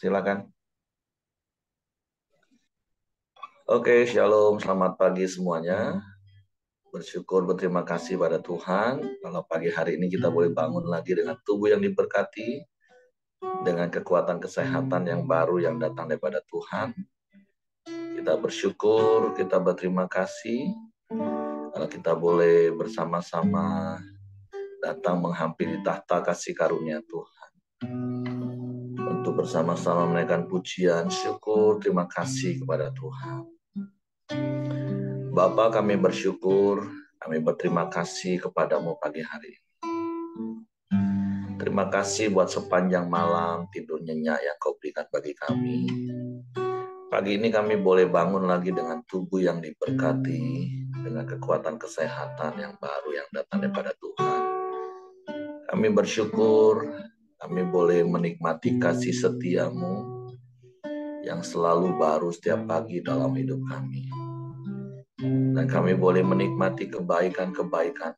Silakan. Oke, shalom, selamat pagi semuanya. Bersyukur, berterima kasih pada Tuhan. Kalau pagi hari ini kita boleh bangun lagi dengan tubuh yang diberkati, dengan kekuatan kesehatan yang baru yang datang daripada Tuhan. Kita bersyukur, kita berterima kasih. Kalau kita boleh bersama-sama datang menghampiri tahta kasih karunia Tuhan. Untuk bersama-sama menaikkan pujian, syukur, terima kasih kepada Tuhan. Bapa, kami bersyukur, kami berterima kasih kepadamu pagi hari ini. Terima kasih buat sepanjang malam tidur nyenyak yang kau berikan bagi kami. Pagi ini kami boleh bangun lagi dengan tubuh yang diberkati, dengan kekuatan kesehatan yang baru yang datang daripada Tuhan. Kami bersyukur, kami boleh menikmati kasih setiamu yang selalu baru setiap pagi dalam hidup kami. Dan kami boleh menikmati kebaikan-kebaikan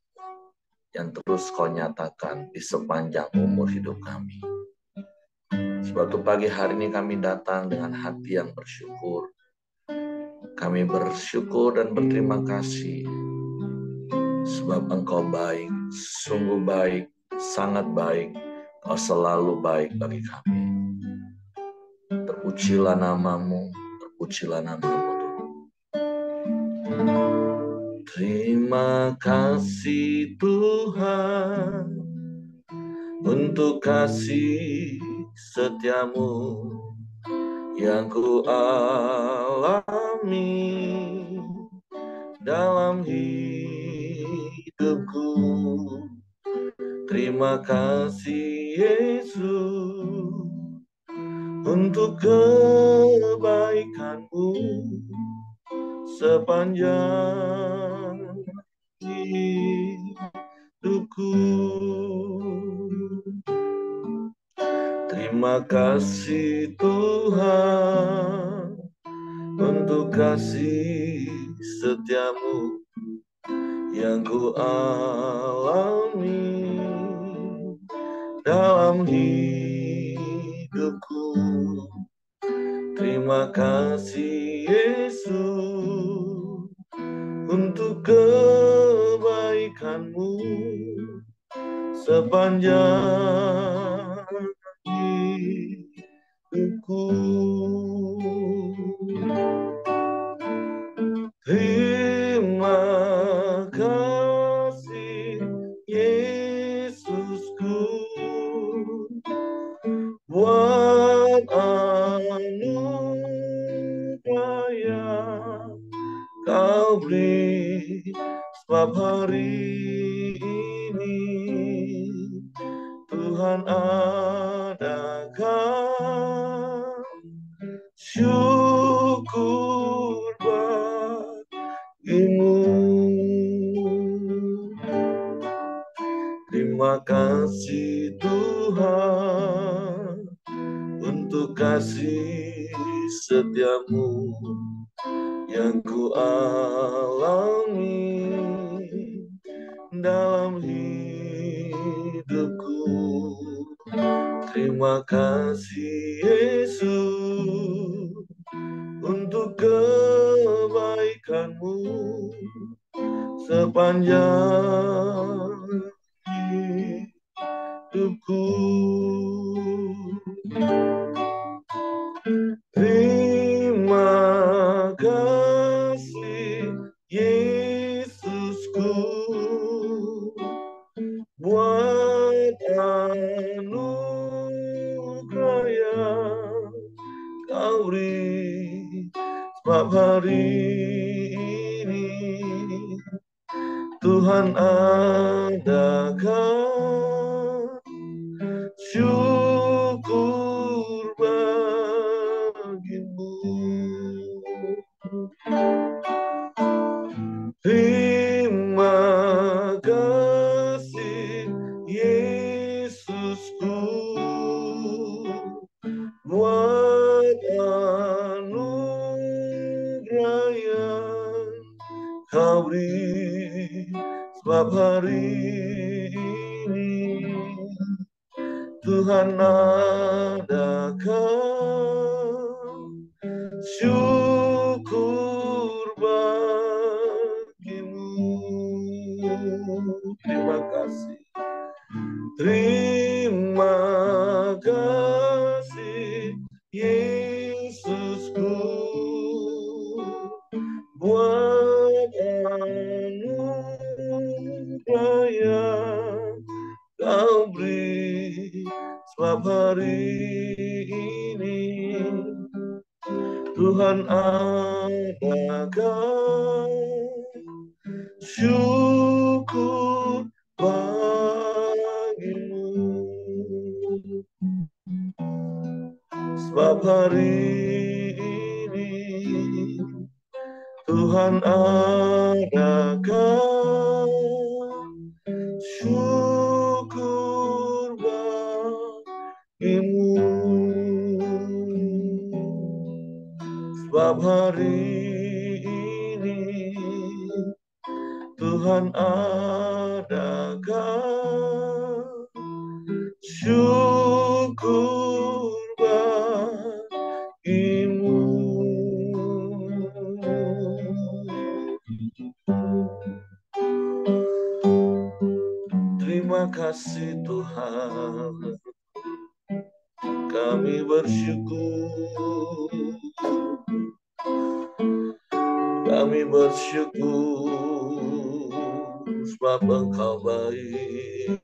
yang terus kau nyatakan di sepanjang umur hidup kami. Suatu pagi hari ini kami datang dengan hati yang bersyukur. Kami bersyukur dan berterima kasih sebab Engkau baik, sungguh baik, sangat baik. Kau selalu baik bagi kami. Terpujilah namamu, terpujilah namamu Tuhan. Terima kasih Tuhan untuk kasih setiamu yang ku alami dalam hidupku. Terima kasih Yesus untuk kebaikanmu sepanjang hidupku. Terima kasih Tuhan untuk kasih setiamu yang ku alami dalam hidupku. Terima kasih Yesus untuk kebaikanmu sepanjang hidupku. Terima kasih Yesusku buat anugerah yang kau beri, sebab hari ini Tuhan adakan syukur bagimu. Terima kasih Tuhan untuk kasih setiamu yang ku alami dalam hidupku. Terima kasih Yesus untuk kebaikanmu sepanjang hidupku. Terima kasih Yesusku buat anugerah yang kau beri, sebab hari ini Tuhan adakan syukur bagimu. Terima kasih Yesusku buat anugerah yang kau beri, sebab hari ini Tuhan adakan syukur bagimu. Terima kasih. Terima kasih Yesusku buat anugerah yang Kau beri, sebab hari ini Tuhan adakan syukur bagimu. Sebab hari ini Tuhan adakan syukur bagimu. Sebab hari ini Tuhan adakan syukur bagimu. Terima kasih Tuhan, kami bersyukur. Kami bersyukur sebab Engkau baik.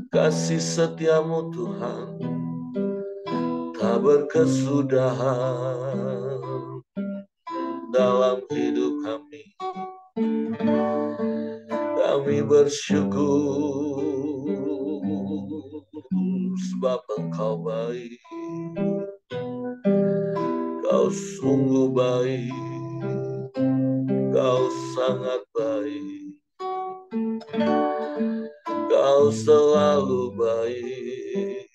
Kasih setiamu Tuhan tak berkesudahan dalam hidup kami. Kami bersyukur sebab Engkau baik. Kau sungguh baik, Kau sangat baik, Kau selalu baik,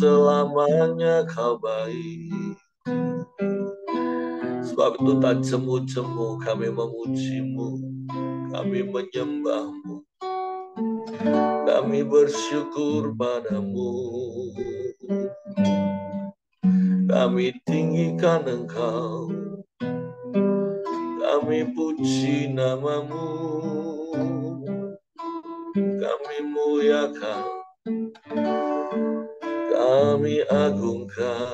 selamanya Kau baik. Sebab itu tak jemu-jemu kami memuji-Mu, kami menyembah-Mu, kami bersyukur pada-Mu. Kami tinggikan Engkau, kami puji nama-Mu, kami muliakan, kami agungkan.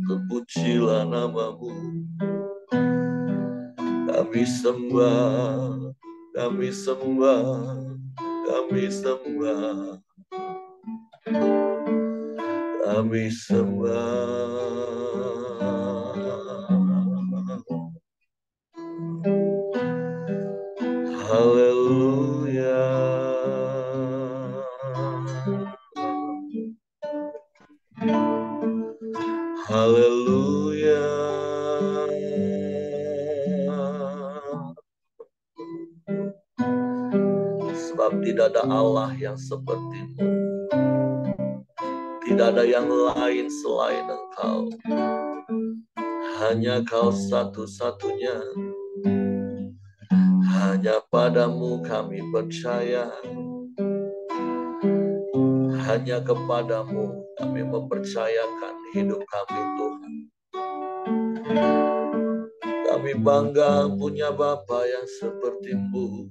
Terpujilah nama-Mu, kami sembah, kami sembah, kami sembah, kami sembah. Haleluya. Haleluya. Sebab tidak ada Allah yang seperti-Mu. Tidak ada yang lain selain Engkau. Hanya Kau satu-satunya. Hanya pada-Mu kami percaya. Hanya kepada-Mu kami mempercayakan hidup kami, Tuhan. Kami bangga punya Bapa yang seperti-Mu.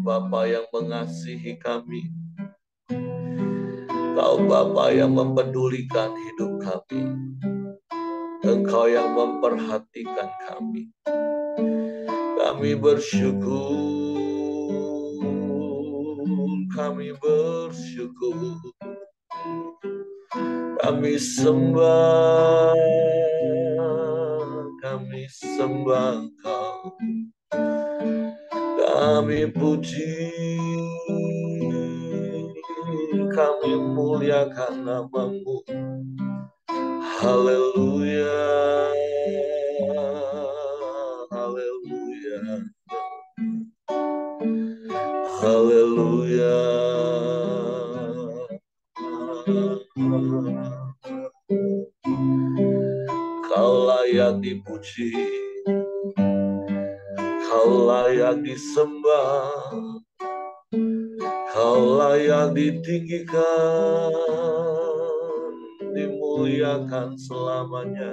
Bapa yang mengasihi kami. Kau Bapa yang mempedulikan hidup kami. Engkau yang memperhatikan kami. Kami bersyukur. Kami bersyukur. Kami sembah. Kami sembah Engkau. Kami puji. Kami muliakan nama-Mu. Haleluya. Haleluya. Haleluya. Kau layak dipuji. Kau layak disembah. Kau layak ditinggikan. muliakan selamanya.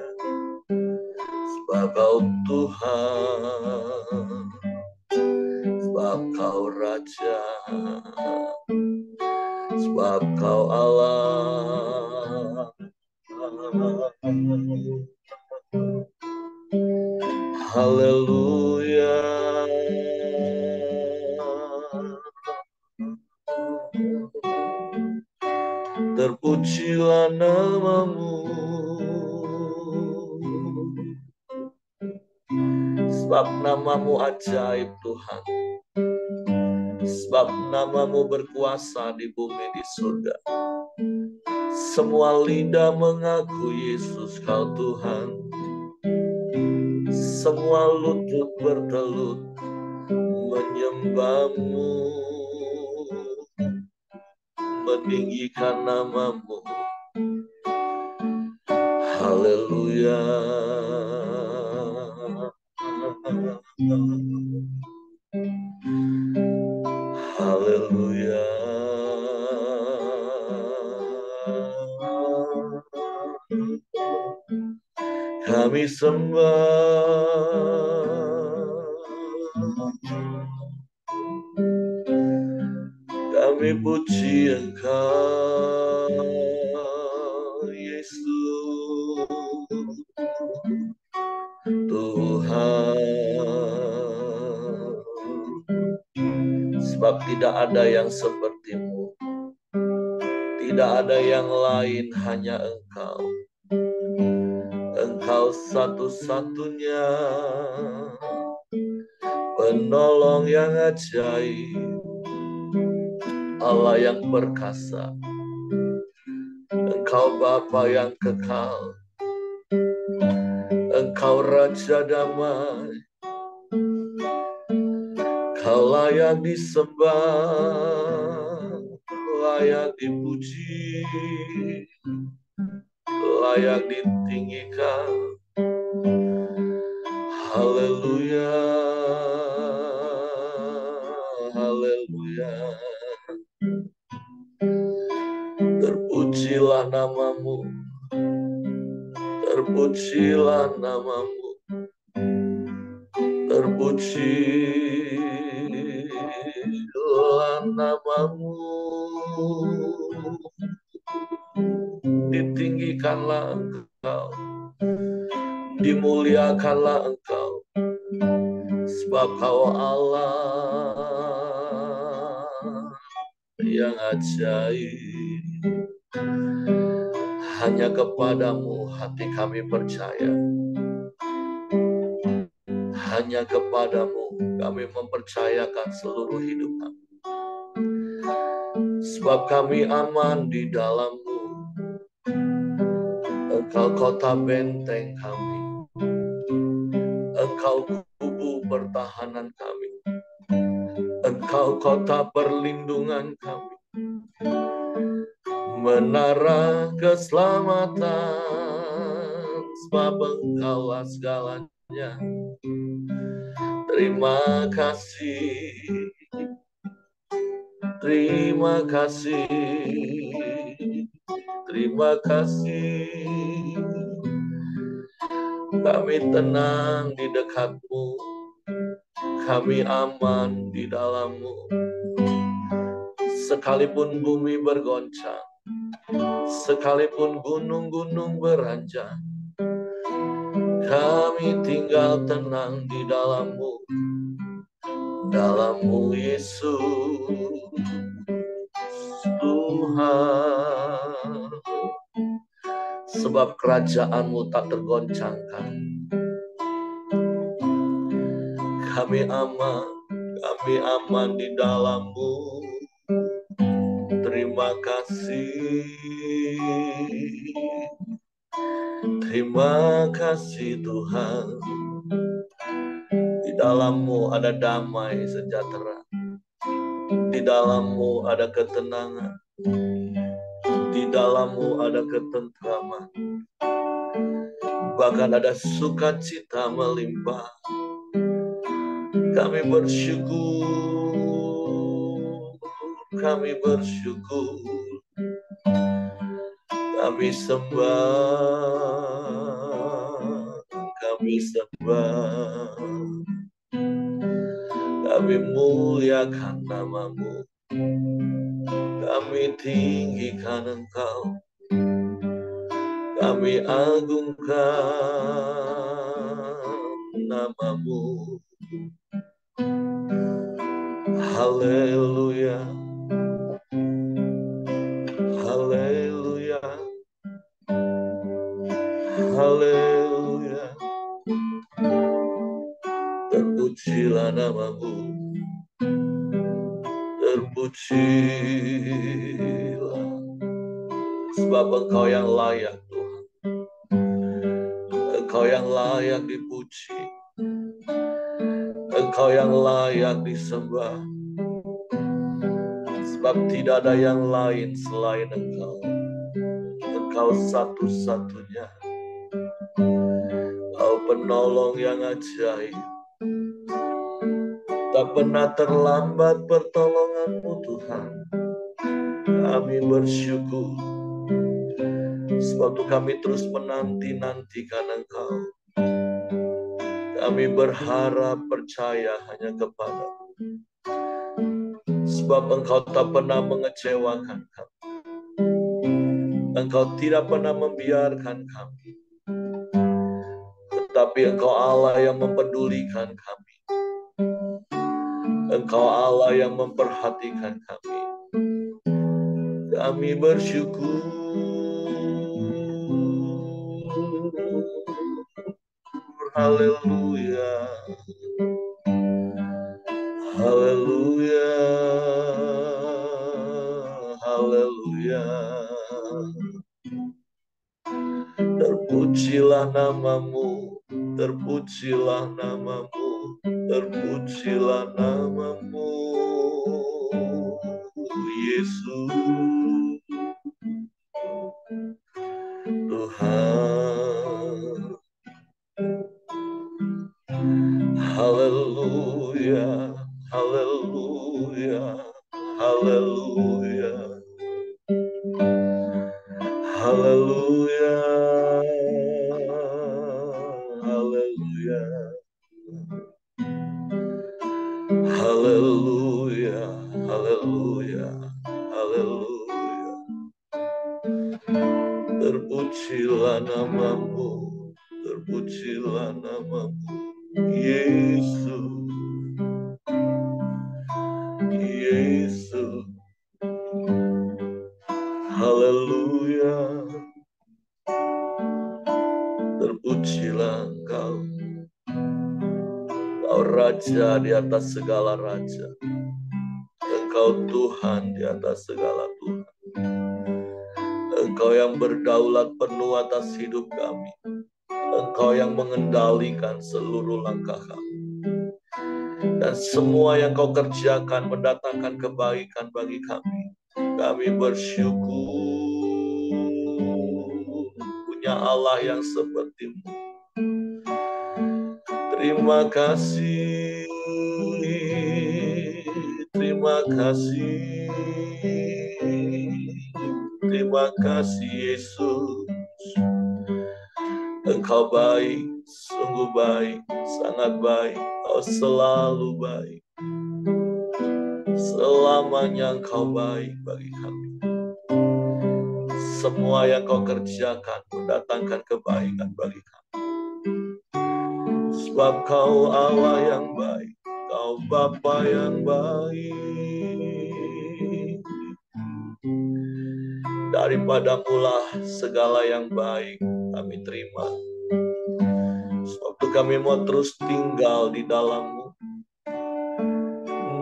Sebab Kau Tuhan, sebab Kau Raja, sebab Kau Allah. Haleluya. Terpujilah nama-Mu, sebab nama-Mu ajaib Tuhan, sebab nama-Mu berkuasa di bumi di surga. Semua lidah mengaku Yesus Kau Tuhan, semua lutut bertelut menyembah-Mu, meninggikan nama-Mu. Haleluya. Haleluya. Kami sembah, kami puji Engkau, Yesus, Tuhan. Sebab tidak ada yang seperti-Mu, tidak ada yang lain, hanya Engkau. Engkau satu-satunya penolong yang ajaib, Allah yang perkasa. Engkau Bapa yang kekal, Engkau Raja damai. Kau layak disembah, layak dipuji, layak ditinggikan. Haleluya, haleluya. Terpujilah nama-Mu, terpujilah nama-Mu, terpujilah nama-Mu. Ditinggikanlah Engkau, dimuliakanlah Engkau, sebab Kau Allah yang ajaib. Hanya kepadamu hati kami percaya, hanya kepadamu kami mempercayakan seluruh hidup kami. Sebab kami aman di dalam-Mu, Engkau kota benteng kami, Engkau kubu pertahanan kami, Engkau kota perlindungan kami, menara keselamatan, sebab Engkaulah segalanya. Terima kasih, terima kasih, terima kasih. Kami tenang di dekat-Mu, kami aman di dalam-Mu. Sekalipun bumi bergoncang, sekalipun gunung-gunung beranjak, kami tinggal tenang di dalam-Mu, dalam-Mu Yesus Tuhan. Sebab kerajaan-Mu tak tergoncangkan. Kami aman di dalam-Mu. Terima kasih, terima kasih Tuhan. Di dalam-Mu ada damai sejahtera, di dalam-Mu ada ketenangan, di dalam-Mu ada ketentraman, bahkan ada sukacita melimpah. Kami bersyukur, kami bersyukur, kami Kami sembah, kami muliakan nama-Mu, kami tinggikan Engkau, kami agungkan nama-Mu. Haleluya, haleluya, haleluya. Terpujilah nama-Mu, terpujilah, sebab Engkau yang layak Tuhan, Engkau yang layak dipuji, Engkau yang layak disembah, sebab tidak ada yang lain selain Engkau. Engkau satu-satunya, Engkau penolong yang ajaib. Tak pernah terlambat pertolongan-Mu Tuhan. Kami bersyukur, sebab kami terus menanti-nantikan Engkau. Kami berharap percaya hanya kepada-Mu, sebab Engkau tak pernah mengecewakan kami. Engkau tidak pernah membiarkan kami, tetapi Engkau Allah yang mempedulikan kami. Engkau Allah yang memperhatikan kami. Kami bersyukur. Haleluya, haleluya, haleluya. Terpujilah nama-Mu, terpujilah nama-Mu, terpujilah nama-Mu, Yesus Tuhan. Haleluya, haleluya, haleluya, haleluya, haleluya, haleluya, haleluya, haleluya. Terpujilah nama-Mu, terpujilah nama-Mu, Yesus, Yesus. Haleluya. Terpujilah Engkau, Engkau Raja di atas segala raja. Engkau Tuhan di atas segala Tuhan. Engkau yang berdaulat penuh atas hidup kami. Engkau yang mengendalikan seluruh langkah kami. Dan semua yang Kau kerjakan mendatangkan kebaikan bagi kami. Kami bersyukur punya Allah yang seperti-Mu. Terima kasih, terima kasih, terima kasih Yesus. Engkau baik, sungguh baik, sangat baik. Kau selalu baik. Selamanya Engkau baik bagi kami. Semua yang Kau kerjakan mendatangkan kebaikan bagi kami. Sebab Kau Allah yang baik, Kau Bapa yang baik. Daripada-Mulah segala yang baik kami terima. Sebab kami mau terus tinggal di dalam-Mu,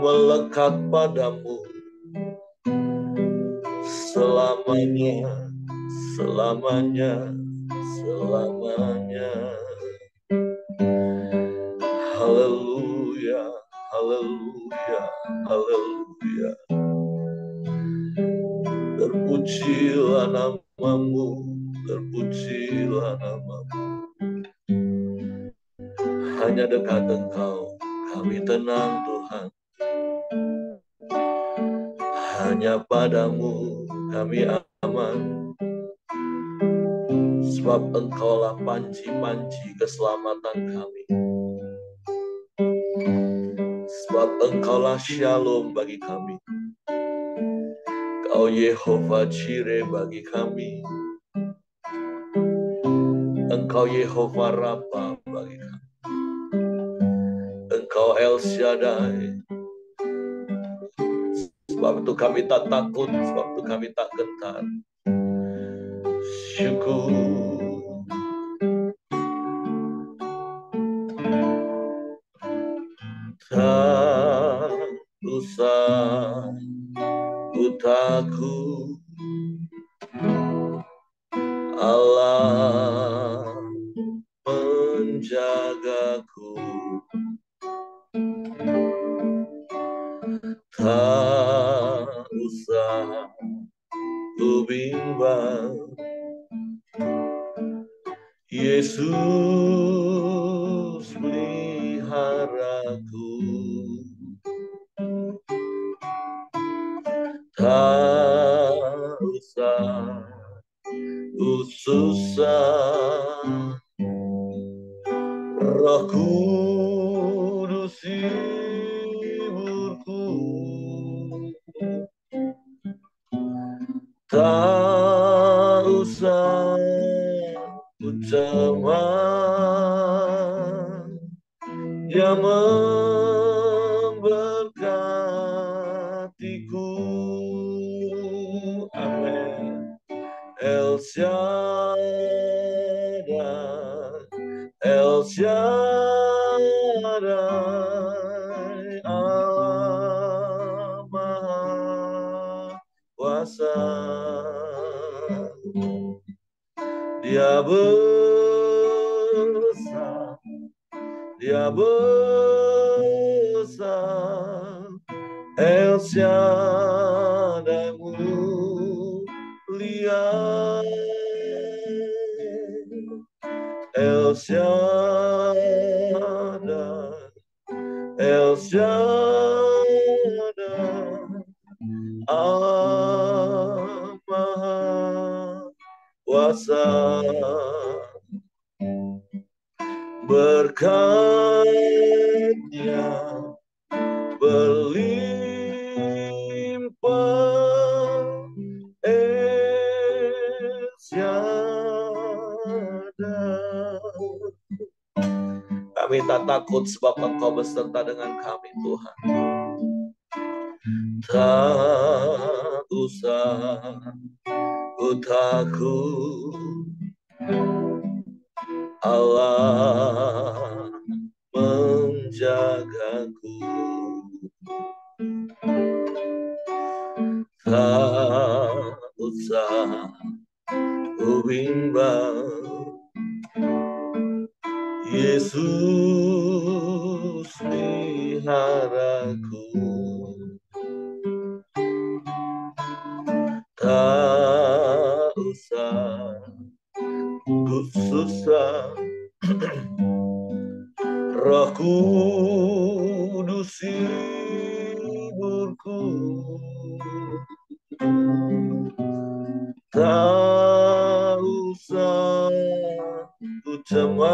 melekat pada-Mu selamanya, selamanya, selamanya. Haleluya, haleluya, haleluya. Terpujilah nama-Mu, terpujilah nama-Mu. Hanya dekat Engkau kami tenang Tuhan. Hanya pada-Mu kami aman. Sebab Engkaulah panci-panci keselamatan kami. Sebab Engkaulah Shalom bagi kami. Kau Yehova Jireh bagi kami. Engkau Yehova Rafa bagi kami. Engkau El Shaddai. Sebab itu kami tak takut, sebab itu kami tak gentar. Syukur. Tak usah ku takut, Allah menjagaku. Tak usah ku bimbang, Yesus peliharaku. Tak usah ku susah, Roh Kudus hiburku. Tak usah ku cemas, Dia memberkatiku. Amin. El Shaddai, El Shaddai, Allah Maha Kuasa. Dia besar, Dia besar, El Shaddai mulia, El Shaddai, El Shaddai, Allah Maha Kuasa. Berkat-Nya berlimpah, El Shaddai. Kami tak takut sebab Engkau beserta dengan kami, Tuhan. Tak usah ku takut, Allah menjagaku. Tak usah ku bimbang, Yesus peliharaku. Tak usah ku susah, Roh Kudus hiburku. Tak usah ku cemas,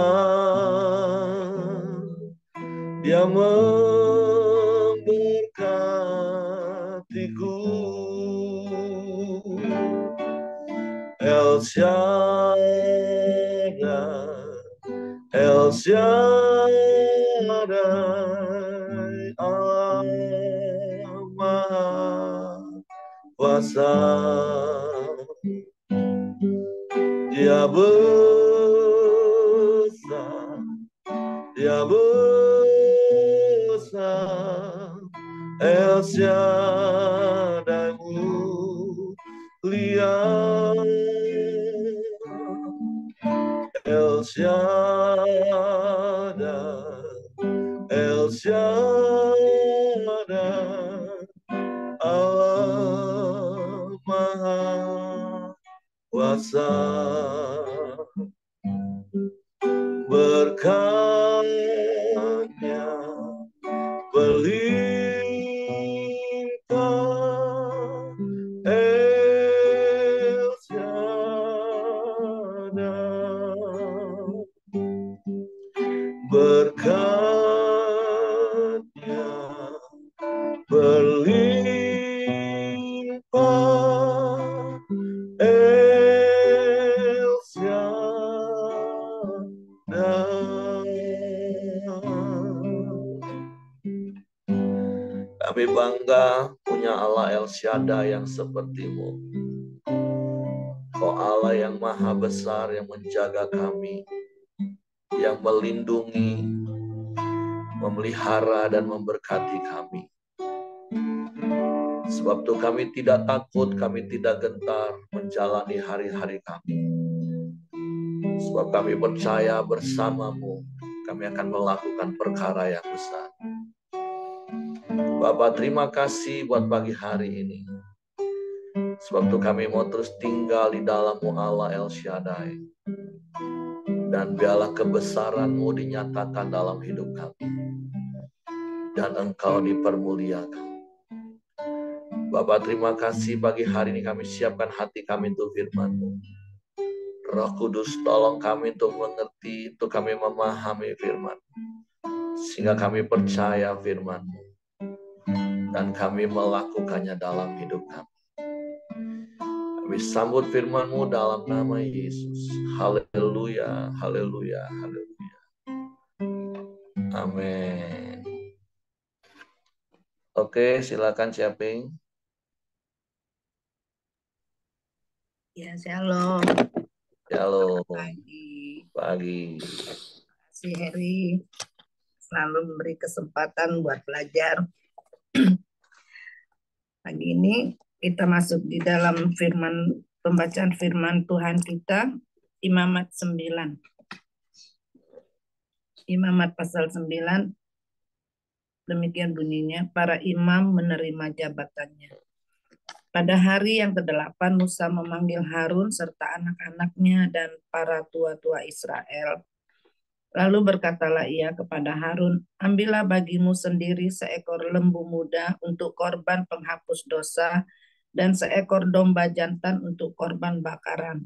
Dia memberkatiku. El Shaddai, El Shaddai, Allah Maha Kuasa. Dia besar, Dia besar, El Shaddai mulia, El Shaddai, El Shaddai, Allah Maha Kuasa. Berkat-Nya berlimpah, El Shaddai. Shaddai yang seperti-Mu. Kau Allah yang maha besar, yang menjaga kami, yang melindungi, memelihara dan memberkati kami. Sebab itu kami tidak takut, kami tidak gentar menjalani hari-hari kami. Sebab kami percaya bersama-Mu, kami akan melakukan perkara yang besar. Bapak, terima kasih buat pagi hari ini. Sebab itu kami mau terus tinggal di dalam-Mu Allah El Shaddai. Dan biarlah kebesaran-Mu dinyatakan dalam hidup kami. Dan Engkau dipermuliakan. Bapak, terima kasih pagi hari ini kami siapkan hati kami untuk firman-Mu. Roh Kudus tolong kami untuk mengerti, untuk kami memahami firman. Sehingga kami percaya firman-Mu. Dan kami melakukannya dalam hidup kami. Kami sambut firman-Mu dalam nama Yesus. Haleluya, haleluya, haleluya. Amin. Oke, silakan Siaping. Ya, shalom. Shalom. Pagi. Terima kasih Heri. Selalu memberi kesempatan buat belajar. Pagi ini kita masuk di dalam pembacaan firman Tuhan kita, Imamat 9. Imamat pasal 9, demikian bunyinya, para imam menerima jabatannya. Pada hari yang ke-8, Musa memanggil Harun serta anak-anaknya dan para tua-tua Israel. Lalu berkatalah ia kepada Harun, ambillah bagimu sendiri seekor lembu muda untuk korban penghapus dosa dan seekor domba jantan untuk korban bakaran.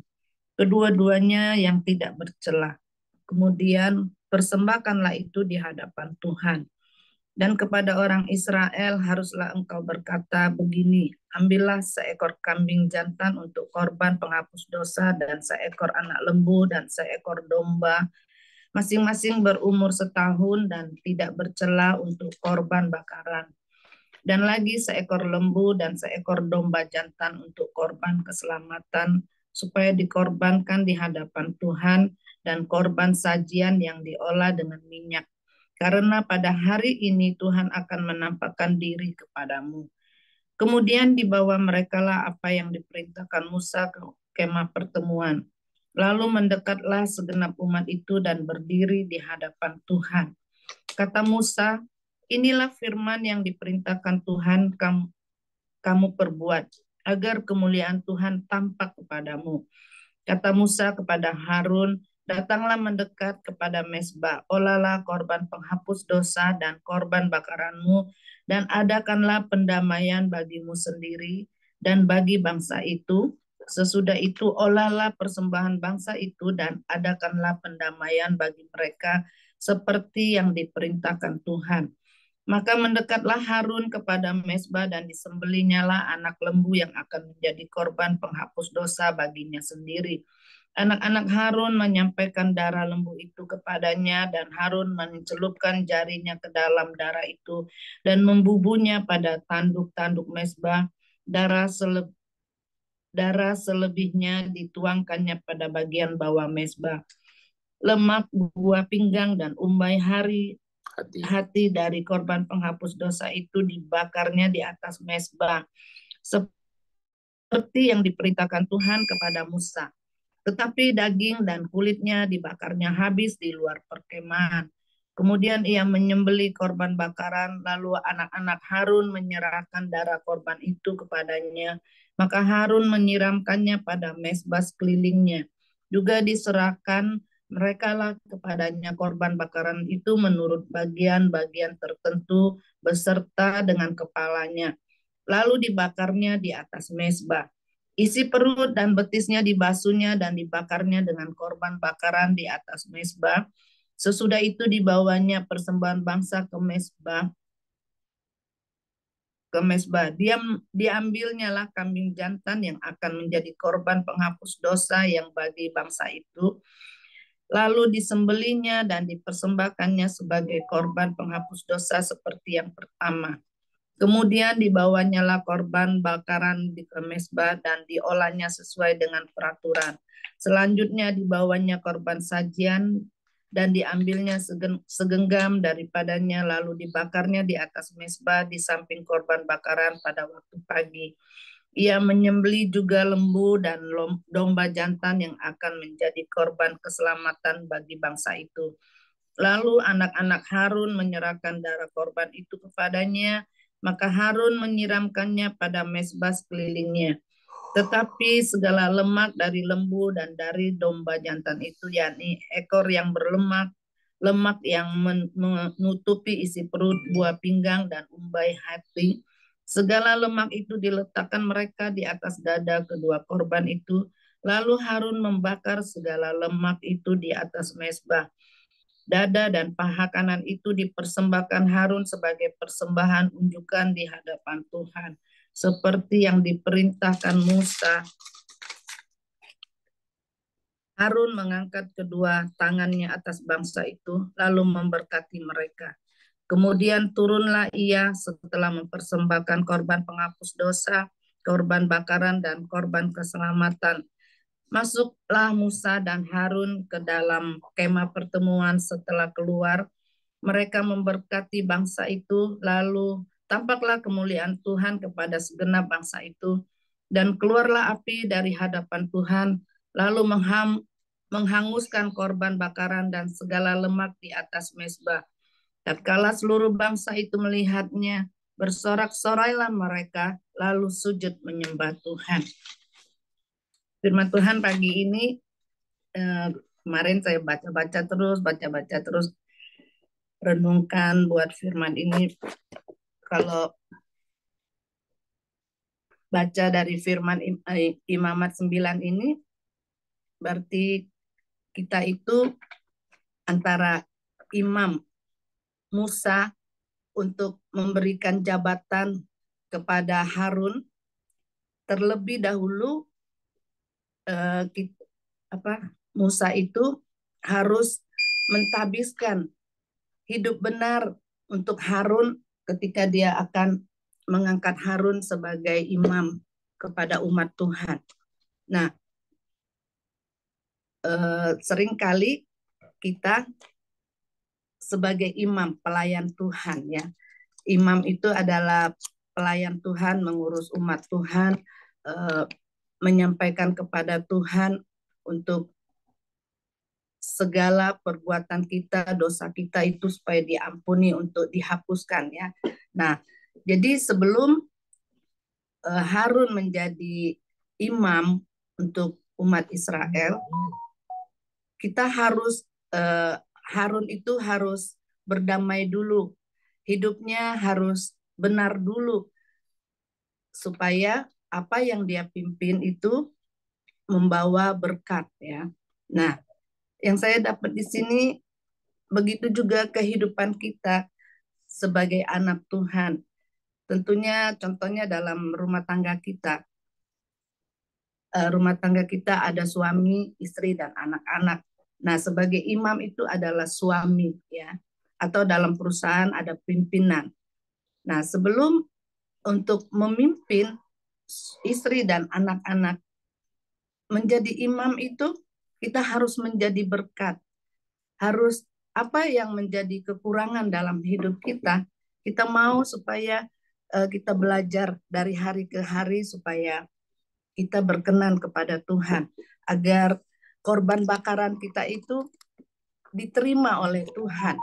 Kedua-duanya yang tidak bercela. Kemudian persembahkanlah itu di hadapan Tuhan. Dan kepada orang Israel haruslah engkau berkata begini, ambillah seekor kambing jantan untuk korban penghapus dosa dan seekor anak lembu dan seekor domba, masing-masing berumur setahun dan tidak bercela untuk korban bakaran. Dan lagi seekor lembu dan seekor domba jantan untuk korban keselamatan, supaya dikorbankan di hadapan Tuhan, dan korban sajian yang diolah dengan minyak. Karena pada hari ini Tuhan akan menampakkan diri kepadamu. Kemudian dibawa merekalah apa yang diperintahkan Musa ke kemah pertemuan. Lalu mendekatlah segenap umat itu dan berdiri di hadapan Tuhan. Kata Musa, inilah firman yang diperintahkan Tuhan kamu perbuat, agar kemuliaan Tuhan tampak kepadamu. Kata Musa kepada Harun, datanglah mendekat kepada mezbah, olahlah korban penghapus dosa dan korban bakaranmu, dan adakanlah pendamaian bagimu sendiri dan bagi bangsa itu. Sesudah itu olahlah persembahan bangsa itu dan adakanlah pendamaian bagi mereka seperti yang diperintahkan Tuhan. Maka mendekatlah Harun kepada mezbah dan disembelihnyalah anak lembu yang akan menjadi korban penghapus dosa baginya sendiri. Anak-anak Harun menyampaikan darah lembu itu kepadanya, dan Harun mencelupkan jarinya ke dalam darah itu dan membubuhnya pada tanduk-tanduk mezbah. Darah selebihnya dituangkannya pada bagian bawah mezbah. Lemak, buah pinggang, dan umbai hati dari korban penghapus dosa itu dibakarnya di atas mezbah, seperti yang diperintahkan Tuhan kepada Musa. Tetapi daging dan kulitnya dibakarnya habis di luar perkemahan. Kemudian ia menyembelih korban bakaran, lalu anak-anak Harun menyerahkan darah korban itu kepadanya. Maka Harun menyiramkannya pada mezbah sekelilingnya. Juga diserahkan merekalah kepadanya korban bakaran itu menurut bagian-bagian tertentu beserta dengan kepalanya. Lalu dibakarnya di atas mezbah. Isi perut dan betisnya dibasuhnya dan dibakarnya dengan korban bakaran di atas mezbah. Sesudah itu dibawanya persembahan bangsa ke mezbah. Diambilnya lah kambing jantan yang akan menjadi korban penghapus dosa yang bagi bangsa itu. Lalu disembelihnya dan dipersembahkannya sebagai korban penghapus dosa seperti yang pertama. Kemudian dibawanyalah korban bakaran di ke mezbah dan diolahnya sesuai dengan peraturan. Selanjutnya dibawanya korban sajian dan diambilnya segenggam daripadanya lalu dibakarnya di atas mezbah di samping korban bakaran pada waktu pagi. Ia menyembelih juga lembu dan domba jantan yang akan menjadi korban keselamatan bagi bangsa itu. Lalu anak-anak Harun menyerahkan darah korban itu kepadanya, maka Harun menyiramkannya pada mezbah sekelilingnya. Tetapi segala lemak dari lembu dan dari domba jantan itu, yakni ekor yang berlemak, lemak yang menutupi isi perut, buah pinggang, dan umbai hati, segala lemak itu diletakkan mereka di atas dada kedua korban itu. Lalu Harun membakar segala lemak itu di atas mezbah. Dada dan paha kanan itu dipersembahkan Harun sebagai persembahan unjukan di hadapan Tuhan, seperti yang diperintahkan Musa. Harun mengangkat kedua tangannya atas bangsa itu, lalu memberkati mereka. Kemudian turunlah ia setelah mempersembahkan korban penghapus dosa, korban bakaran, dan korban keselamatan. Masuklah Musa dan Harun ke dalam kemah pertemuan setelah keluar. Mereka memberkati bangsa itu, lalu tampaklah kemuliaan Tuhan kepada segenap bangsa itu. Dan keluarlah api dari hadapan Tuhan, lalu menghanguskan korban bakaran dan segala lemak di atas mezbah. Tatkala seluruh bangsa itu melihatnya, bersorak-sorailah mereka, lalu sujud menyembah Tuhan. Firman Tuhan pagi ini kemarin saya baca-baca terus renungkan buat firman ini. Kalau baca dari firman Imamat 9 ini berarti kita itu antara imam Musa untuk memberikan jabatan kepada Harun. Terlebih dahulu Musa itu harus mentahbiskan hidup benar untuk Harun ketika dia akan mengangkat Harun sebagai imam kepada umat Tuhan. Nah, seringkali kita sebagai imam, pelayan Tuhan ya. Imam itu adalah pelayan Tuhan, mengurus umat Tuhan, menyampaikan kepada Tuhan untuk segala perbuatan kita, dosa kita itu supaya diampuni, untuk dihapuskan ya. Nah, jadi sebelum Harun menjadi imam untuk umat Israel, kita harus Harun itu harus berdamai dulu, hidupnya harus benar dulu, supaya apa yang dia pimpin itu membawa berkat ya. Nah, yang saya dapat di sini begitu juga kehidupan kita sebagai anak Tuhan. Tentunya contohnya dalam rumah tangga kita. Rumah tangga kita ada suami, istri, dan anak-anak. Nah, sebagai imam itu adalah suami ya. Atau dalam perusahaan ada pimpinan. Nah, sebelum untuk memimpin istri dan anak-anak menjadi imam itu, kita harus menjadi berkat. Harus apa yang menjadi kekurangan dalam hidup kita mau supaya kita belajar dari hari ke hari supaya kita berkenan kepada Tuhan, agar korban bakaran kita itu diterima oleh Tuhan.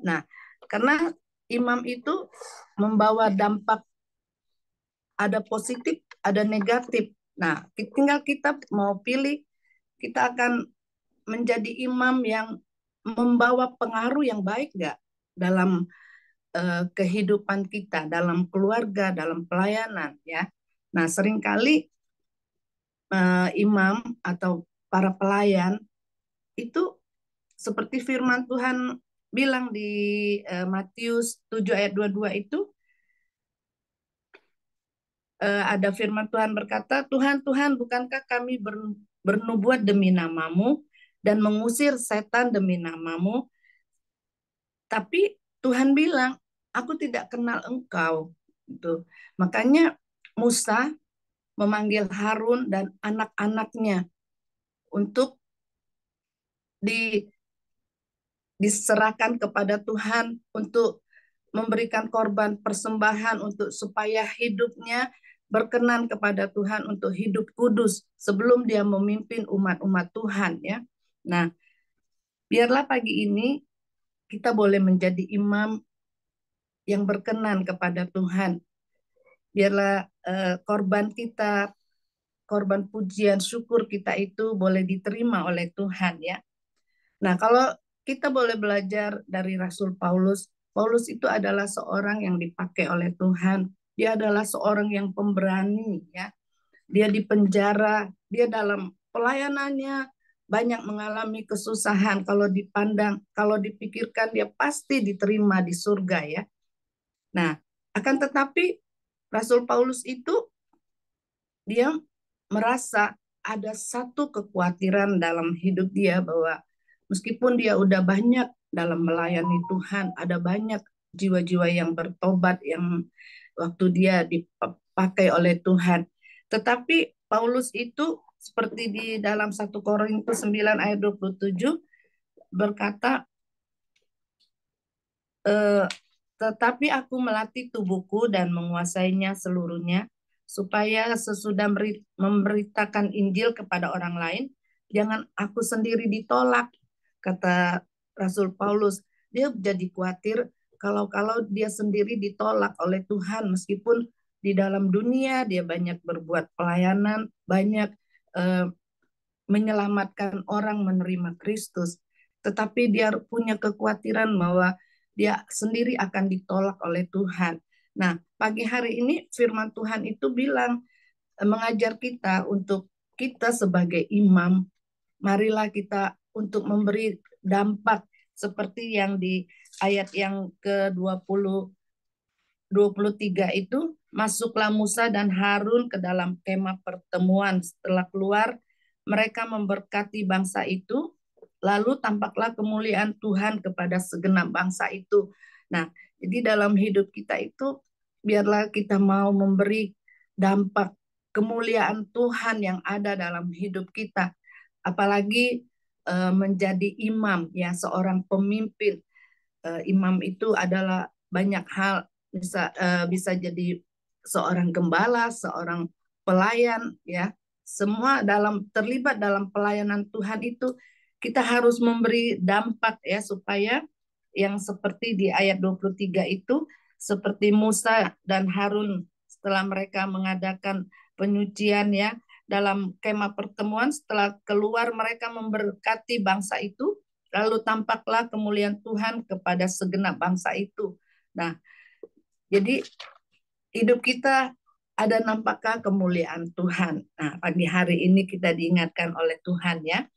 Nah, karena imam itu membawa dampak, ada positif, ada negatif. Nah, tinggal kita mau pilih, kita akan menjadi imam yang membawa pengaruh yang baik nggak dalam kehidupan kita, dalam keluarga, dalam pelayanan ya. Nah, seringkali imam atau para pelayan itu seperti firman Tuhan bilang di Matius 7 ayat 22 itu, ada firman Tuhan berkata, Tuhan, Tuhan, bukankah kami bernubuat demi namamu dan mengusir setan demi namamu? Tapi Tuhan bilang, aku tidak kenal engkau. Itu. Makanya Musa memanggil Harun dan anak-anaknya untuk diserahkan kepada Tuhan untuk memberikan korban persembahan untuk supaya hidupnya berkenan kepada Tuhan untuk hidup kudus sebelum dia memimpin umat-umat Tuhan ya. Nah, biarlah pagi ini kita boleh menjadi imam yang berkenan kepada Tuhan. Biarlah korban kita, korban pujian syukur kita itu boleh diterima oleh Tuhan ya. Nah, kalau kita boleh belajar dari Rasul Paulus, Paulus itu adalah seorang yang dipakai oleh Tuhan. Dia adalah seorang yang pemberani ya. Dia di penjara, dia dalam pelayanannya banyak mengalami kesusahan. Kalau dipandang, kalau dipikirkan dia pasti diterima di surga ya. Nah, akan tetapi Rasul Paulus itu dia merasa ada satu kekhawatiran dalam hidup dia bahwa meskipun dia udah banyak dalam melayani Tuhan, ada banyak jiwa-jiwa yang bertobat yang waktu dia dipakai oleh Tuhan. Tetapi Paulus itu seperti di dalam 1 Korintus 9 ayat 27 berkata, tetapi aku melatih tubuhku dan menguasainya seluruhnya, supaya sesudah memberitakan Injil kepada orang lain, jangan aku sendiri ditolak, kata Rasul Paulus. Dia jadi khawatir kalau dia sendiri ditolak oleh Tuhan, meskipun di dalam dunia dia banyak berbuat pelayanan, banyak menyelamatkan orang menerima Kristus, tetapi dia punya kekhawatiran bahwa dia sendiri akan ditolak oleh Tuhan. Nah, pagi hari ini firman Tuhan itu bilang, mengajar kita untuk kita sebagai imam, marilah kita untuk memberi dampak seperti yang di ayat yang ke-20 23 itu, masuklah Musa dan Harun ke dalam kemah pertemuan. Setelah keluar, mereka memberkati bangsa itu, lalu tampaklah kemuliaan Tuhan kepada segenap bangsa itu. Nah, jadi dalam hidup kita itu, biarlah kita mau memberi dampak kemuliaan Tuhan yang ada dalam hidup kita. Apalagi menjadi imam, ya seorang pemimpin. Imam itu adalah banyak hal, bisa jadi seorang gembala, seorang pelayan ya. Semua terlibat dalam pelayanan Tuhan itu kita harus memberi dampak ya supaya yang seperti di ayat 23 itu seperti Musa dan Harun setelah mereka mengadakan penyucian ya dalam kemah pertemuan, setelah keluar mereka memberkati bangsa itu, lalu tampaklah kemuliaan Tuhan kepada segenap bangsa itu. Nah, jadi hidup kita ada nampakkah kemuliaan Tuhan. Nah, pagi hari ini kita diingatkan oleh Tuhan ya.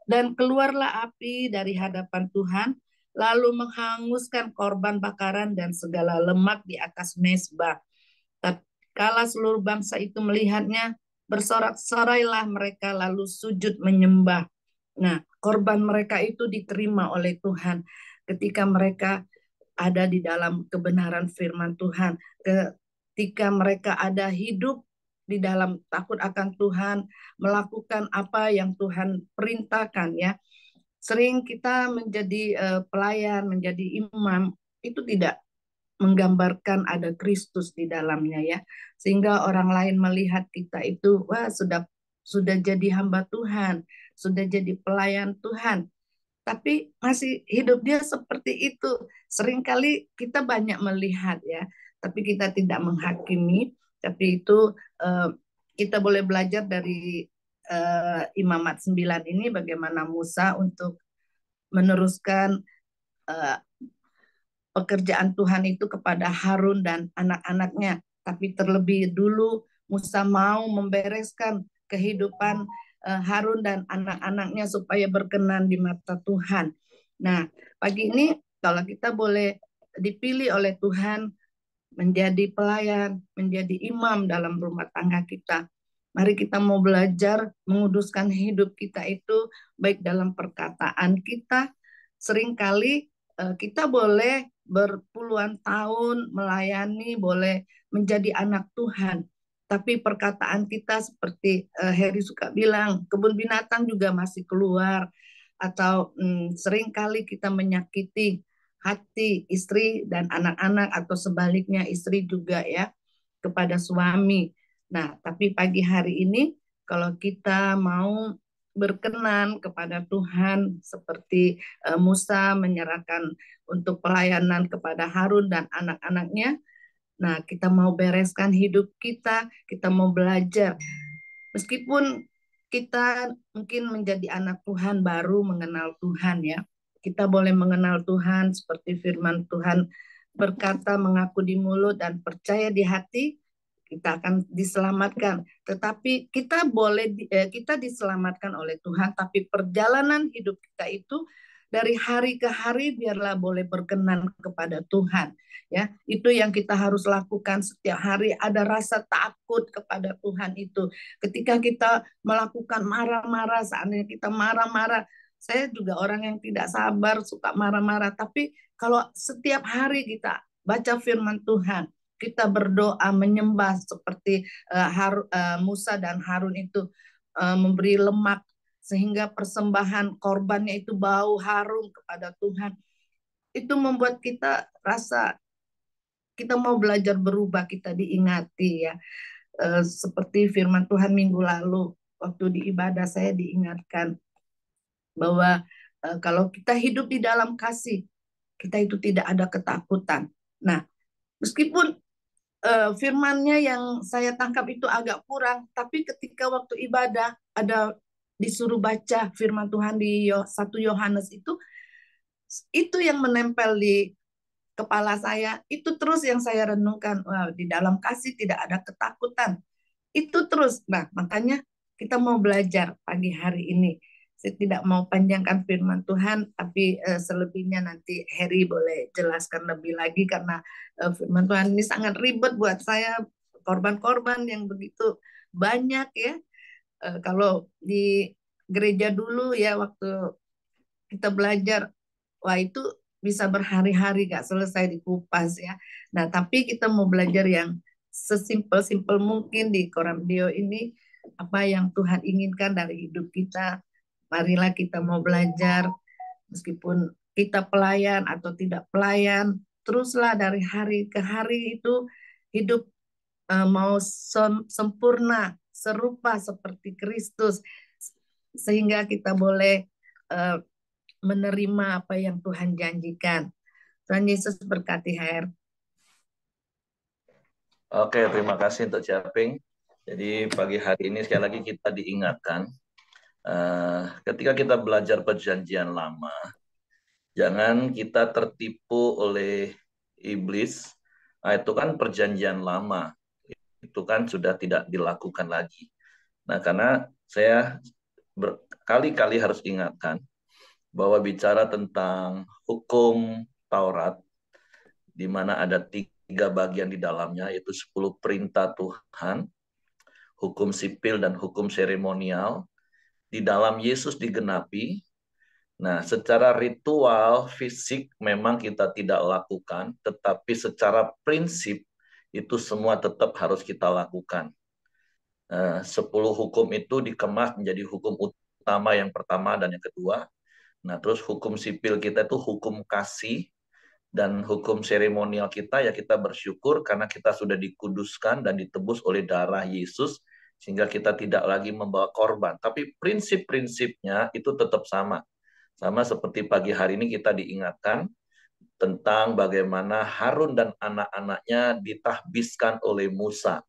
Dan keluarlah api dari hadapan Tuhan, lalu menghanguskan korban bakaran dan segala lemak di atas mezbah. Kala seluruh bangsa itu melihatnya, bersorak-sorailah mereka lalu sujud menyembah. Nah, korban mereka itu diterima oleh Tuhan ketika mereka ada di dalam kebenaran firman Tuhan, ketika mereka ada hidup di dalam takut akan Tuhan, melakukan apa yang Tuhan perintahkan ya. Sering kita menjadi pelayan, menjadi imam, itu tidak menggambarkan ada Kristus di dalamnya ya, sehingga orang lain melihat kita itu wah sudah jadi hamba Tuhan, sudah jadi pelayan Tuhan, tapi masih hidup dia seperti itu. Seringkali kita banyak melihat ya, tapi kita tidak menghakimi. Tapi itu kita boleh belajar dari Imamat 9 ini bagaimana Musa untuk meneruskan pekerjaan Tuhan itu kepada Harun dan anak-anaknya. Tapi terlebih dulu Musa mau membereskan kehidupan Harun dan anak-anaknya supaya berkenan di mata Tuhan. Nah, pagi ini kalau kita boleh dipilih oleh Tuhan menjadi pelayan, menjadi imam dalam rumah tangga kita. Mari kita mau belajar menguduskan hidup kita itu baik dalam perkataan kita. Seringkali kita boleh berpuluhan tahun melayani, boleh menjadi anak Tuhan. Tapi perkataan kita seperti Heri suka bilang, kebun binatang juga masih keluar. Atau seringkali kita menyakiti hati istri dan anak-anak, atau sebaliknya istri juga ya kepada suami. Nah, tapi pagi hari ini kalau kita mau berkenan kepada Tuhan seperti Musa menyerahkan untuk pelayanan kepada Harun dan anak-anaknya. Nah, kita mau bereskan hidup kita mau belajar. Meskipun kita mungkin menjadi anak Tuhan baru mengenal Tuhan ya. Kita boleh mengenal Tuhan seperti firman Tuhan berkata, mengaku di mulut dan percaya di hati, kita akan diselamatkan. Tetapi kita diselamatkan oleh Tuhan, tapi perjalanan hidup kita itu dari hari ke hari biarlah boleh berkenan kepada Tuhan. Ya, itu yang kita harus lakukan setiap hari. Ada rasa takut kepada Tuhan itu. Ketika kita melakukan marah-marah, seandainya kita marah-marah, saya juga orang yang tidak sabar, suka marah-marah. Tapi kalau setiap hari kita baca firman Tuhan, kita berdoa menyembah seperti Musa dan Harun itu memberi lemak sehingga persembahan korbannya itu bau harum kepada Tuhan. Itu membuat kita rasa kita mau belajar berubah, kita diingati ya. Seperti firman Tuhan minggu lalu waktu di ibadah saya diingatkan bahwa kalau kita hidup di dalam kasih, kita itu tidak ada ketakutan. Nah, meskipun firmannya yang saya tangkap itu agak kurang, tapi ketika waktu ibadah ada disuruh baca firman Tuhan di 1 Yohanes itu yang menempel di kepala saya, itu terus yang saya renungkan. Wow, di dalam kasih tidak ada ketakutan. Itu terus. Nah, makanya kita mau belajar pagi hari ini. Saya tidak mau panjangkan firman Tuhan, tapi selebihnya nanti Heri boleh jelaskan lebih lagi karena firman Tuhan ini sangat ribet buat saya, korban-korban yang begitu banyak ya. Kalau di gereja dulu ya waktu kita belajar, wah itu bisa berhari-hari gak selesai dikupas ya. Nah, tapi kita mau belajar yang sesimpel-simpel mungkin di Koramdio ini, apa yang Tuhan inginkan dari hidup kita. Marilah kita mau belajar, meskipun kita pelayan atau tidak pelayan, teruslah dari hari ke hari itu hidup mau sempurna, serupa seperti Kristus, sehingga kita boleh eh, menerima apa yang Tuhan janjikan. Tuhan Yesus berkati HR. Oke, terima kasih untuk Japing. Jadi pagi hari ini sekali lagi kita diingatkan, ketika kita belajar perjanjian lama, jangan kita tertipu oleh iblis. Nah, itu kan perjanjian lama, itu kan sudah tidak dilakukan lagi. Nah, karena saya berkali-kali harus ingatkan bahwa bicara tentang hukum Taurat, di mana ada 3 bagian di dalamnya, yaitu 10 perintah Tuhan, hukum sipil dan hukum seremonial, di dalam Yesus digenapi. Nah, secara ritual fisik memang kita tidak lakukan, tetapi secara prinsip itu semua tetap harus kita lakukan. 10 hukum itu dikemas menjadi hukum utama yang pertama dan yang kedua. Nah, terus hukum sipil kita itu hukum kasih, dan hukum seremonial kita ya kita bersyukur karena kita sudah dikuduskan dan ditebus oleh darah Yesus sehingga kita tidak lagi membawa korban. Tapi prinsip-prinsipnya itu tetap sama. Sama seperti pagi hari ini kita diingatkan tentang bagaimana Harun dan anak-anaknya ditahbiskan oleh Musa.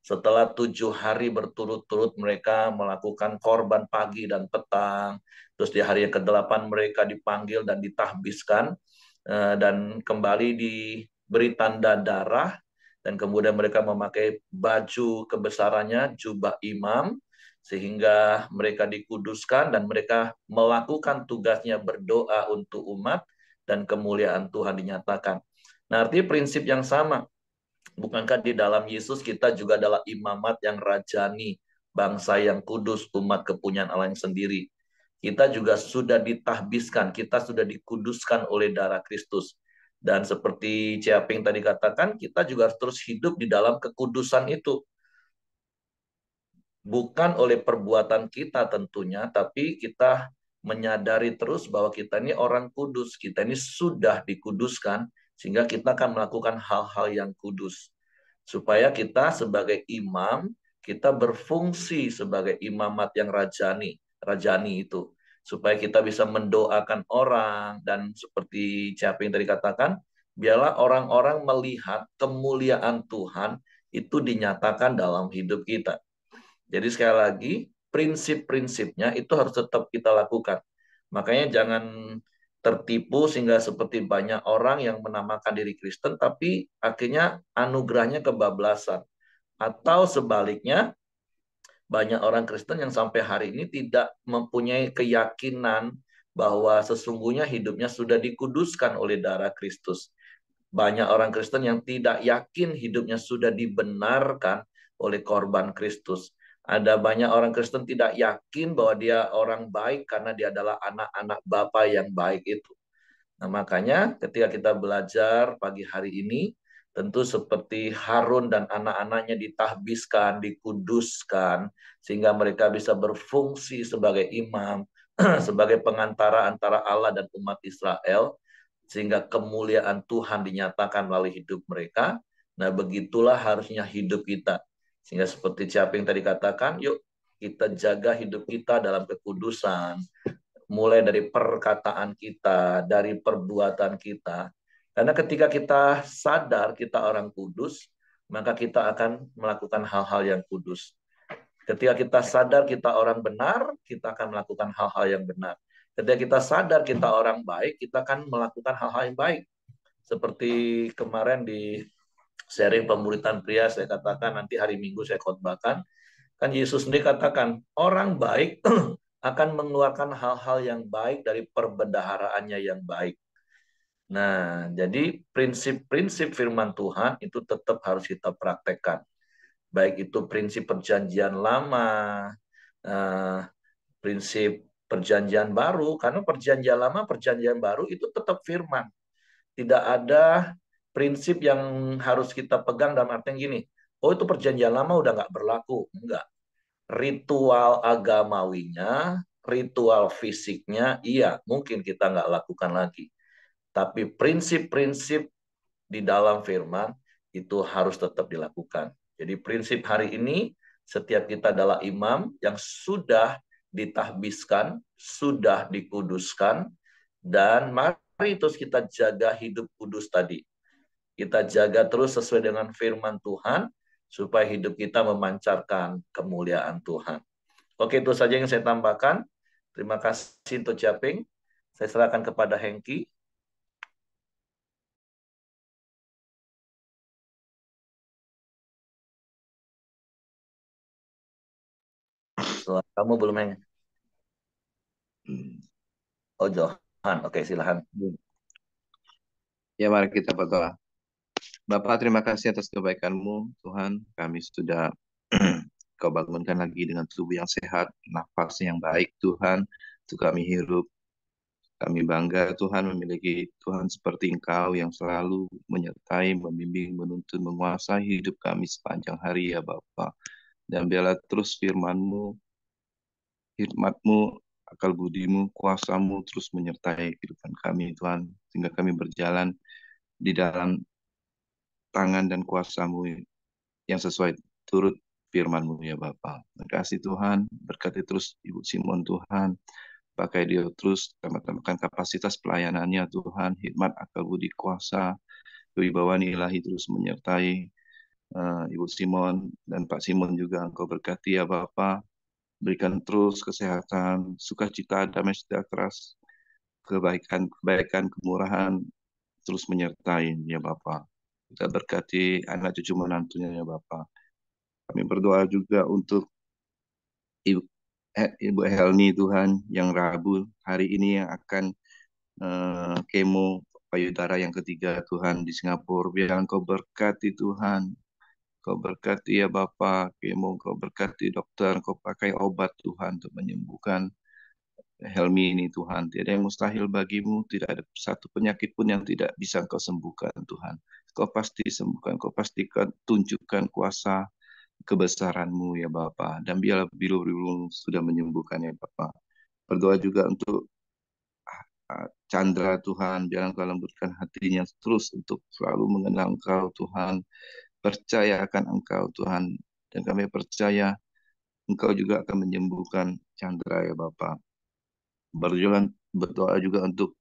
Setelah 7 hari berturut-turut mereka melakukan korban pagi dan petang, terus di hari yang ke-8 mereka dipanggil dan ditahbiskan, dan kembali diberi tanda darah, dan kemudian mereka memakai baju kebesarannya, jubah imam, sehingga mereka dikuduskan dan mereka melakukan tugasnya berdoa untuk umat, dan kemuliaan Tuhan dinyatakan. Nah, artinya prinsip yang sama. Bukankah di dalam Yesus kita juga adalah imamat yang rajani, bangsa yang kudus, umat kepunyaan Allah yang sendiri. Kita juga sudah ditahbiskan, kita sudah dikuduskan oleh darah Kristus. Dan seperti Ciaping tadi katakan, kita juga harus terus hidup di dalam kekudusan itu. Bukan oleh perbuatan kita tentunya, tapi kita menyadari terus bahwa kita ini orang kudus, kita ini sudah dikuduskan, sehingga kita akan melakukan hal-hal yang kudus. Supaya kita sebagai imam, kita berfungsi sebagai imamat yang rajani itu. Supaya kita bisa mendoakan orang, dan seperti siapa yang tadi katakan, biarlah orang-orang melihat kemuliaan Tuhan itu dinyatakan dalam hidup kita. Jadi sekali lagi, prinsip-prinsipnya itu harus tetap kita lakukan. Makanya jangan tertipu sehingga seperti banyak orang yang menamakan diri Kristen, tapi akhirnya anugerahnya kebablasan. Atau sebaliknya, banyak orang Kristen yang sampai hari ini tidak mempunyai keyakinan bahwa sesungguhnya hidupnya sudah dikuduskan oleh darah Kristus. Banyak orang Kristen yang tidak yakin hidupnya sudah dibenarkan oleh korban Kristus. Ada banyak orang Kristen tidak yakin bahwa dia orang baik karena dia adalah anak-anak Bapa yang baik itu. Nah, makanya ketika kita belajar pagi hari ini, tentu seperti Harun dan anak-anaknya ditahbiskan, dikuduskan, sehingga mereka bisa berfungsi sebagai imam, sebagai pengantara antara Allah dan umat Israel, sehingga kemuliaan Tuhan dinyatakan melalui hidup mereka. Nah, begitulah harusnya hidup kita. Sehingga seperti siapa yang tadi katakan, yuk kita jaga hidup kita dalam kekudusan, mulai dari perkataan kita, dari perbuatan kita. Karena ketika kita sadar kita orang kudus, maka kita akan melakukan hal-hal yang kudus. Ketika kita sadar kita orang benar, kita akan melakukan hal-hal yang benar. Ketika kita sadar kita orang baik, kita akan melakukan hal-hal yang baik. Seperti kemarin di sharing pemuritan pria, saya katakan nanti hari Minggu saya khotbahkan. Kan Yesus sendiri katakan, orang baik akan mengeluarkan hal-hal yang baik dari perbendaharaannya yang baik. Nah, jadi prinsip-prinsip firman Tuhan itu tetap harus kita praktekkan. Baik itu prinsip perjanjian lama, prinsip perjanjian baru, karena perjanjian lama, perjanjian baru itu tetap firman. Tidak ada prinsip yang harus kita pegang dalam artian gini, oh itu perjanjian lama udah nggak berlaku. Enggak. Ritual agamawinya, ritual fisiknya, iya mungkin kita nggak lakukan lagi. Tapi prinsip-prinsip di dalam firman itu harus tetap dilakukan. Jadi prinsip hari ini, setiap kita adalah imam yang sudah ditahbiskan, sudah dikuduskan, dan mari terus kita jaga hidup kudus tadi. Kita jaga terus sesuai dengan firman Tuhan, supaya hidup kita memancarkan kemuliaan Tuhan. Oke, itu saja yang saya tambahkan. Terima kasih untuk Japing. Saya serahkan kepada Hengki. Soal kamu belum Heng. Oh, Johan. Oke, silahkan. Ya, mari kita berdoa. Bapak, terima kasih atas kebaikan-Mu, Tuhan. Kami sudah Kau bangunkan lagi dengan tubuh yang sehat, nafas yang baik, Tuhan, untuk kami hidup. Kami bangga, Tuhan, memiliki Tuhan seperti Engkau yang selalu menyertai, membimbing, menuntun, menguasai hidup kami sepanjang hari, ya Bapak. Dan biarlah terus firman-Mu, hikmat-Mu, akal budimu, kuasamu terus menyertai kehidupan kami, Tuhan, sehingga kami berjalan di dalam tangan dan kuasa-Mu yang sesuai turut firman-Mu, ya Bapa. Terima kasih Tuhan, berkati terus Ibu Simon Tuhan, pakai dia terus, tambahkan kapasitas pelayanannya Tuhan, hikmat, akal budi, kuasa, kewibawaan ilahi terus menyertai Ibu Simon dan Pak Simon juga. Engkau berkati ya Bapa, berikan terus kesehatan, sukacita, damai sejahtera, kebaikan, kemurahan terus menyertai ya Bapa. Kita berkati anak cucu menantunya ya Bapa. Kami berdoa juga untuk Ibu Helni Tuhan yang Rabu hari ini yang akan kemo payudara yang ketiga Tuhan di Singapura. Biar Engkau berkati Tuhan. Kau berkati ya Bapa, kemo Kau berkati dokter, Kau pakai obat Tuhan untuk menyembuhkan Helmi ini Tuhan. Tidak ada yang mustahil bagimu, tidak ada satu penyakit pun yang tidak bisa Engkau sembuhkan Tuhan. Kau pasti sembuhkan, Kau pastikan tunjukkan kuasa kebesaran-Mu ya Bapa. Dan biarlah bilu-bilu sudah menyembuhkan ya Bapa. Berdoa juga untuk Chandra Tuhan, biarlah Engkau lembutkan hatinya terus untuk selalu mengenal Engkau Tuhan, percaya akan Engkau Tuhan, dan kami percaya Engkau juga akan menyembuhkan Chandra ya Bapa. Berdoa juga untuk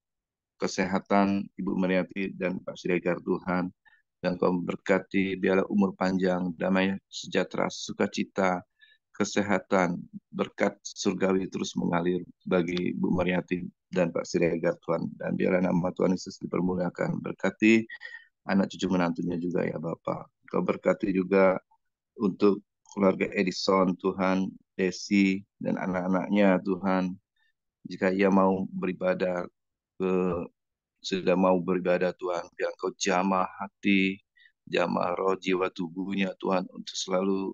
kesehatan Ibu Mariati dan Pak Siregar Tuhan, dan Kau berkati biarlah umur panjang, damai sejahtera, sukacita, kesehatan, berkat surgawi terus mengalir bagi Bu Mariati dan Pak Siregar Tuhan, dan biarlah nama Tuhan Yesus dipermuliakan. Berkati anak cucu menantunya juga ya Bapak. Kau berkati juga untuk keluarga Edison Tuhan, Desi dan anak-anaknya Tuhan, jika ia mau beribadah ke sudah mau beribadah Tuhan, biar Engkau jamah hati, jamah roh, jiwa tubuhnya Tuhan, untuk selalu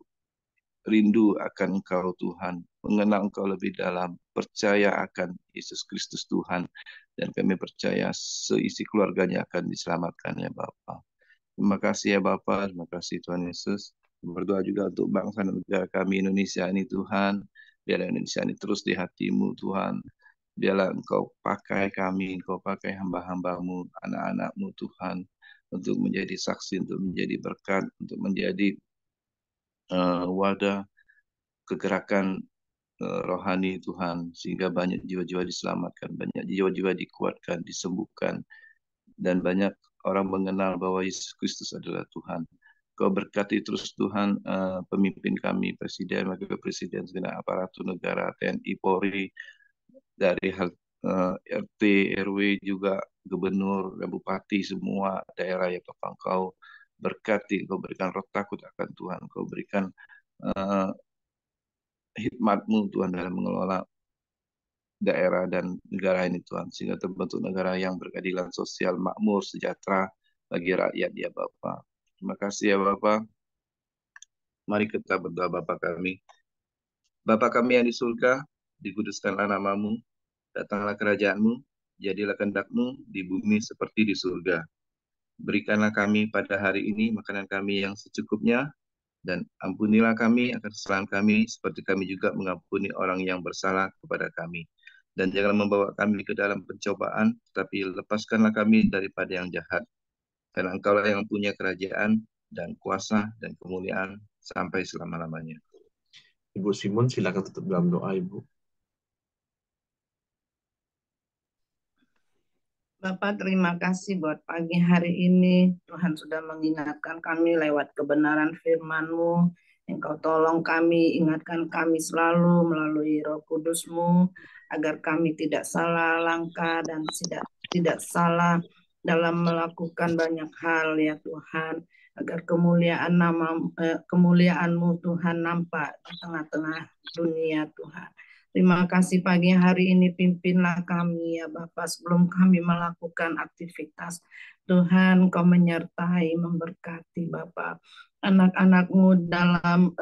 rindu akan Engkau Tuhan, mengenal Engkau lebih dalam, percaya akan Yesus Kristus Tuhan, dan kami percaya seisi keluarganya akan diselamatkan ya Bapa. Terima kasih ya Bapa, terima kasih Tuhan Yesus. Berdoa juga untuk bangsa dan negara kami Indonesia ini Tuhan, biar Indonesia ini terus di hati-Mu Tuhan. Biarlah Engkau pakai kami, Engkau pakai hamba-hambamu, anak-anakmu Tuhan, untuk menjadi saksi, untuk menjadi berkat, untuk menjadi wadah kegerakan rohani Tuhan, sehingga banyak jiwa-jiwa diselamatkan, banyak jiwa-jiwa dikuatkan, disembuhkan, dan banyak orang mengenal bahwa Yesus Kristus adalah Tuhan. Kau berkati terus Tuhan pemimpin kami, Presiden, Wakil Presiden, segenap aparatur negara, TNI, Polri, dari hal RT, RW, juga gubernur, dan bupati, semua daerah ya Bapak. Engkau berkati, Engkau berikan roh takut akan Tuhan, Engkau berikan uh, hikmat-Mu Tuhan dalam mengelola daerah dan negara ini Tuhan, sehingga terbentuk negara yang berkeadilan sosial, makmur, sejahtera bagi rakyat ya Bapak. Terima kasih ya Bapak. Mari kita berdoa. Bapa kami. Bapa kami yang di surga, dikuduskanlah namamu, datanglah kerajaan-Mu, jadilah kehendak-Mu di bumi seperti di surga. Berikanlah kami pada hari ini makanan kami yang secukupnya, dan ampunilah kami akan kesalahan kami, seperti kami juga mengampuni orang yang bersalah kepada kami. Dan jangan membawa kami ke dalam pencobaan, tetapi lepaskanlah kami daripada yang jahat. Karena Engkaulah yang punya kerajaan, dan kuasa, dan kemuliaan, sampai selama-lamanya. Ibu Simon, silakan tutup dalam doa, Ibu. Bapak, terima kasih buat pagi hari ini. Tuhan sudah mengingatkan kami lewat kebenaran firman-Mu. Engkau tolong kami, ingatkan kami selalu melalui Roh Kudus-Mu, agar kami tidak salah langkah dan tidak salah dalam melakukan banyak hal ya Tuhan. Agar kemuliaan-Mu Tuhan nampak di tengah-tengah dunia Tuhan. Terima kasih pagi hari ini, pimpinlah kami ya Bapak sebelum kami melakukan aktivitas. Tuhan Kau menyertai, memberkati Bapak. Anak-anak-Mu dalam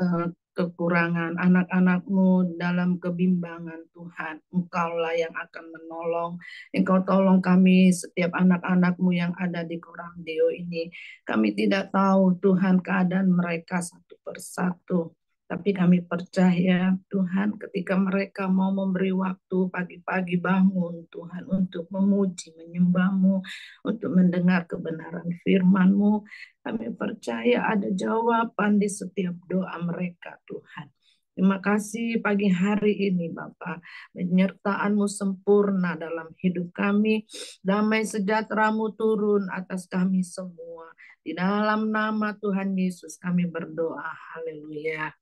kekurangan, anak-anak-Mu dalam kebimbangan Tuhan. Engkaulah yang akan menolong. Engkau tolong kami setiap anak-anak-Mu yang ada di Koramdeo ini. Kami tidak tahu Tuhan keadaan mereka satu persatu. Tapi kami percaya Tuhan ketika mereka mau memberi waktu pagi-pagi bangun Tuhan untuk memuji, menyembah-Mu, untuk mendengar kebenaran firman-Mu. Kami percaya ada jawaban di setiap doa mereka Tuhan. Terima kasih pagi hari ini Bapak. Penyertaan-Mu sempurna dalam hidup kami. Damai sejahtera-Mu turun atas kami semua. Di dalam nama Tuhan Yesus kami berdoa. Haleluya.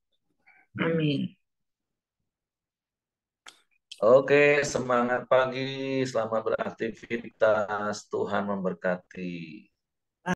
Amin. Oke, semangat pagi, selamat beraktivitas, Tuhan memberkati.